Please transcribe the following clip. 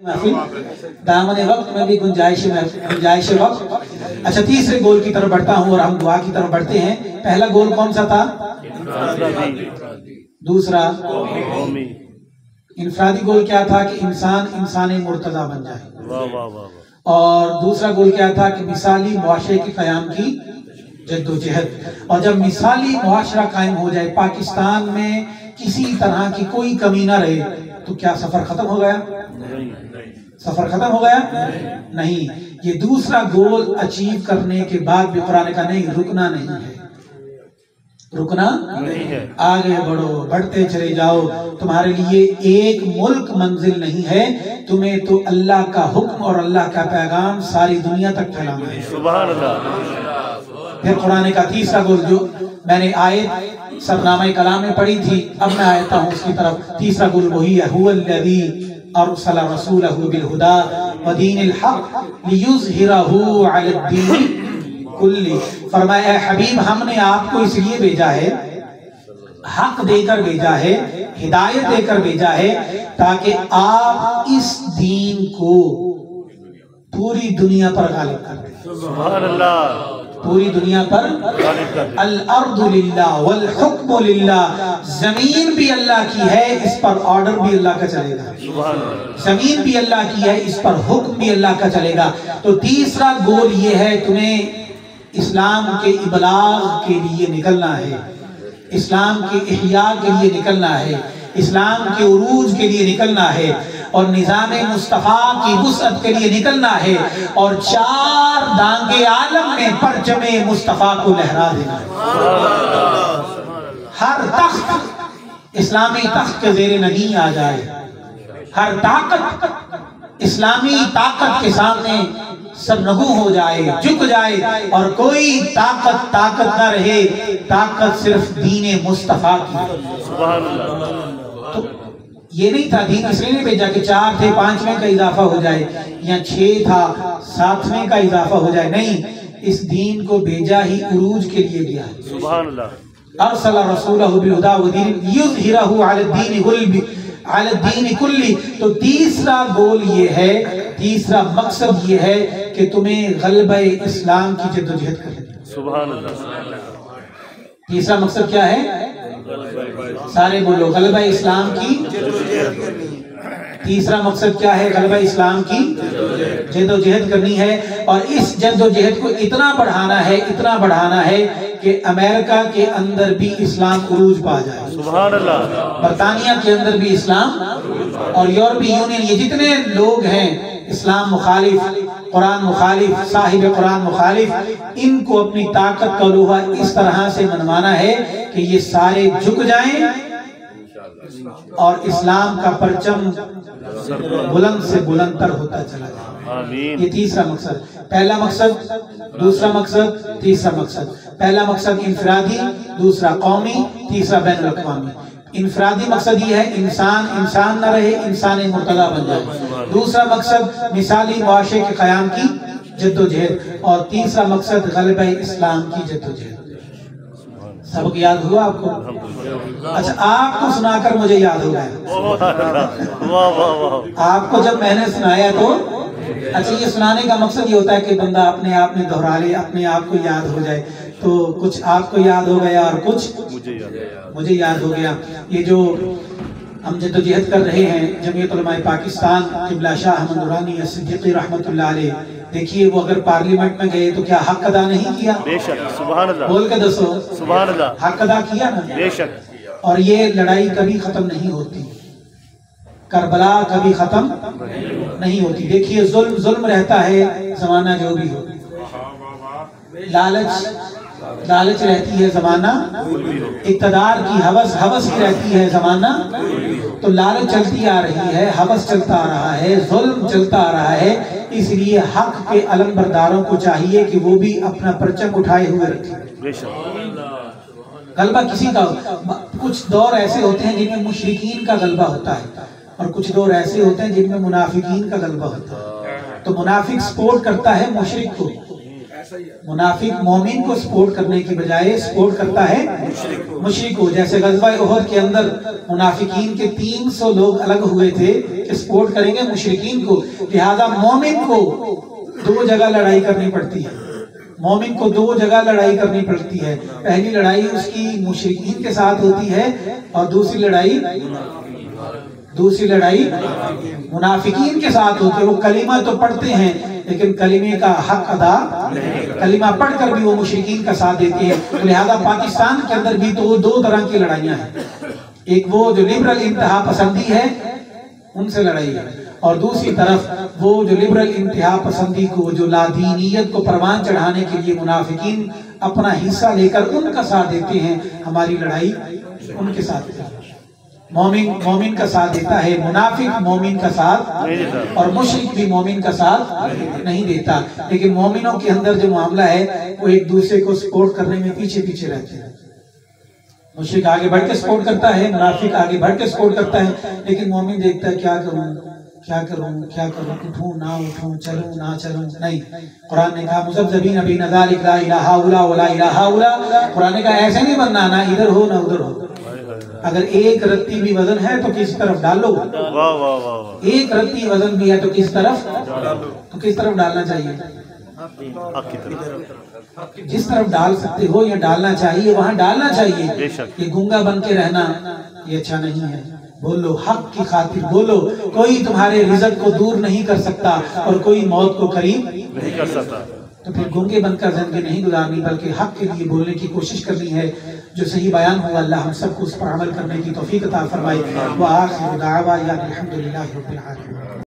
दामन वक्त में भी गुंजाइश वक्त। अच्छा, तीसरे गोल की तरफ बढ़ता हूँ और हम दुआ की तरफ बढ़ते हैं। पहला गोल कौन सा था? दूसरा इनफरादी गोल क्या था कि इंसान मुर्तजा बन जाए। और दूसरा गोल क्या था कि मिसाली मुआशरे के क़याम की जद्दोजहद। और जब मिसाली मुआशरा कायम हो जाए, पाकिस्तान में किसी तरह की कोई कमी ना रहे, तो क्या सफर खत्म हो गया? सफर खत्म हो गया? नहीं। ये दूसरा गोल अचीव करने के बाद भी कुरान का नहीं, रुकना नहीं है, रुकना नहीं है। आगे बढ़ो, बढ़ते चले जाओ। तुम्हारे लिए एक मुल्क मंजिल नहीं है, तुम्हें तो अल्लाह का हुक्म और अल्लाह का पैगाम सारी दुनिया तक फैलाना है। सुभान अल्लाह। फिर कुरान का तीसरा गोल, जो मैंने आयत सरनामा कलाम में पढ़ी थी, अब मैं आयता हूँ उसकी तरफ। तीसरा गोल वही है, हुवल्लज़ी अरसला रसूलहु बिल हुदा व दीनिल हक़ लियुज़हिरहु अलद्दीन कुल्ली। फरमाया, हबीब हमने आपको इसलिए भेजा है, हक देकर भेजा है, हिदायत देकर भेजा है, ताकि आप इस दीन को पूरी दुनिया पर गालिब कर दें। सुभान अल्लाह। पूरी दुनिया पर अल अर्दु लिल्लाह वल हुक्मु लिल्लाह। जमीन भी अल्लाह की है, इस पर ऑर्डर भी अल्लाह का चलेगा। जमीन भी अल्लाह की है, इस पर हुक्म भी अल्लाह का चलेगा। तो तीसरा गोल ये है, तुम्हें इस्लाम के इबलाग के लिए निकलना है, इस्लाम के इहया के लिए निकलना है, इस्लाम के उरूज के लिए निकलना है, और निज़ाम मुस्तफ़ा की वुसअत के लिए निकलना है, और चार दांगे आलम में परचमे मुस्तफ़ा को लहरा देना है। हर तख्त इस्लामी तख्त के ज़ेरे नगी आ जाए, हर ताकत इस्लामी ताकत के सामने सरनगू हो जाए, झुक जाए, और कोई ताकत ना रहे, ताकत सिर्फ दीन मुस्तफ़ा की। सुभान अल्लाह। तो ये नहीं था, दीन इसलिए नहीं भेजा कि 4 थे 5वें का इजाफा हो जाए, या 6 था 7वें का इजाफा हो जाए। नहीं, इस दीन को भेजा ही उरूज के लिए गया। सुभान अल्लाह। अरसला रसूलहु बिल हुदा व दीन लियुज़हिरहु अलद्दीन कुल्ली। तो तीसरा गोल ये है, तीसरा मकसद ये है कि तुम्हें गलबा इस्लाम की जद्दोजहद करनी। सुभान अल्लाह। तीसरा मकसद क्या है? सारे बोलो, गलबा इस्लाम की। तीसरा मकसद क्या है? गलबा इस्लाम की जद्दोजहद करनी है। और इस जद्दोजहद को इतना बढ़ाना है, इतना बढ़ाना है कि अमेरिका के अंदर भी इस्लाम उरूज पा जाए। सुभान अल्लाह। बरतानिया के अंदर भी इस्लाम, और यूरोपीय यूनियन, ये जितने लोग हैं इस्लाम मुखालिफ, कुरान मुखालिफ, साहिब कुरान मुखालिफ, इनको अपनी ताकत का लोहा इस तरह से मनवाना है कि ये सारे झुक जाएं और इस्लाम का परचम बुलंद से बुलंदतर होता चला जाए। ये तीसरा मकसद। पहला मकसद, दूसरा मकसद, तीसरा मकसद। पहला मकसद इनफरादी, दूसरा कौमी, तीसरा बैनुल अक़वामी। इनफरादी मकसद ये है, इंसान न रहे, इंसान मुर्तज़ा बन जाए। दूसरा मकसद मिसाली मुआशरे के क़याम की जद्दोजहद, और तीसरा मकसद गलबा इस्लाम की जद्दोजहद। सबक याद हुआ आपको? अच्छा, आपको सुनाकर मुझे याद हो गया। आपको जब मैंने सुनाया तो अच्छा, ये सुनाने का मकसद ये होता है कि बंदा अपने आप में दोहरा ले, अपने आप को याद हो जाए। तो कुछ आपको याद हो गया और कुछ मुझे याद हो गया। ये जो हम जद्दोजहद कर रहे हैं, जमीयत उलमाए पाकिस्तान क़िबला शाह अहमद नूरानी सिद्दीक़ी रहमतुल्लाह अलैह, देखिए वो अगर पार्लियामेंट में गए तो क्या हक अदा नहीं किया? बेशक। सुभान अल्लाह। बोल के दसो, सुभान अल्लाह। हक अदा किया ना? बेशक। और ये लड़ाई कभी खत्म नहीं होती, करबला कभी खत्म नहीं होती। देखिए, जुल्म रहता है जमाना जो भी हो, लालच रहती है जमाना, इक़्तिदार की हवस की रहती है जमाना। तो लालच चलती आ रही है, हवस चलता आ रहा है, जुल्म चलता आ रहा है। इसलिए हक के अलमबरदारों को चाहिए कि वो भी अपना परचम उठाए हुए रखें। गलबा किसी का, कुछ दौर ऐसे होते हैं जिनमें मुशरिकीन का गलबा होता है, और कुछ दौर ऐसे होते हैं जिनमें मुनाफिकीन का गलबा होता है। तो मुनाफिक सपोर्ट करता है मुशरिक को, منافق مومن کو سپورٹ کرنے کی بجائے سپورٹ کرتا ہے مشرک کو. جیسے غزوہ احد کے اندر منافقین کے 300 لوگ الگ ہوئے تھے کہ سپورٹ کریں گے مشرکین کو. لہذا مومن کو 2 جگہ لڑائی کرنی پڑتی ہے. مومن کو 2 جگہ لڑائی کرنی پڑتی ہے. پہلی لڑائی اس کی مشرکین کے ساتھ ہوتی ہے اور دوسری لڑائی منافقین کے ساتھ ہوتی ہے. وہ کلمہ تو پڑھتے ہیں لیکن کلمے کا حق ادا کلمہ پڑھ کر بھی وہ مشرکین کا ساتھ دیتے ہیں. لہذا پاکستان کے اندر بھی تو 2 طرح کی لڑائیاں ہیں. ایک وہ جو لبرل انتہا پسندی ہے ان سے لڑائی ہے، اور دوسری طرف وہ جو لبرل انتہا پسندی کو جو لادینیت کو پروان چڑھانے کے لیے منافقین اپنا حصہ لے کر ان کا ساتھ دیتے ہیں. ہماری لڑائی ان کے ساتھ ہے. مومن کا ساتھ دیتا ہے، منافق مومن کا ساتھ اور مشرک بھی مومن کا ساتھ نہیں دیتا. لیکن مومنوں کے اندر جو معاملہ ہے وہ ایک دوسرے کو سپورٹ کرنے میں پیچھے پیچھے رہتے ہیں. مشرک آگے بڑھ کے سپورٹ کرتا ہے، منافق آگے بڑھ کے سپورٹ کرتا ہے، لیکن مومن دیکھتا ہے کیا کروں، اٹھوں نہ اٹھوں، چلوں نہ چلوں. نہیں، قرآن نے کہا مذبذبین بین ذالک لا الہ الا ولا الہ الا. قرآن نے کہا ایسے نہیں بننا، نہ ادھر ہو نہ ادھر ہو. اگر ایک رتی بھی وزن ہے تو کس طرف ڈالو. ایک رتی وزن بھی ہے تو کس طرف ڈالنا چاہیے. جس طرف ڈال سکتے ہو یا ڈالنا چاہیے وہاں ڈالنا چاہیے. یہ گونگا بن کے رہنا یہ اچھا نہیں ہے. بولو، حق کی خاطر بولو. کوئی تمہارے رزق کو دور نہیں کر سکتا اور کوئی موت کو قریب نہیں کر سکتا. تو پھر گونگے بن کر زندگی نہیں گزارنی بلکہ حق کے لیے بولنے کی کوشش کرنی ہے. جو صحیح بیان ہوا اللہ ہم سب کو اس پر عمل کرنے کی توفیق عطا فرمائے. وآخر دعوانا الحمدللہ رب العالمین.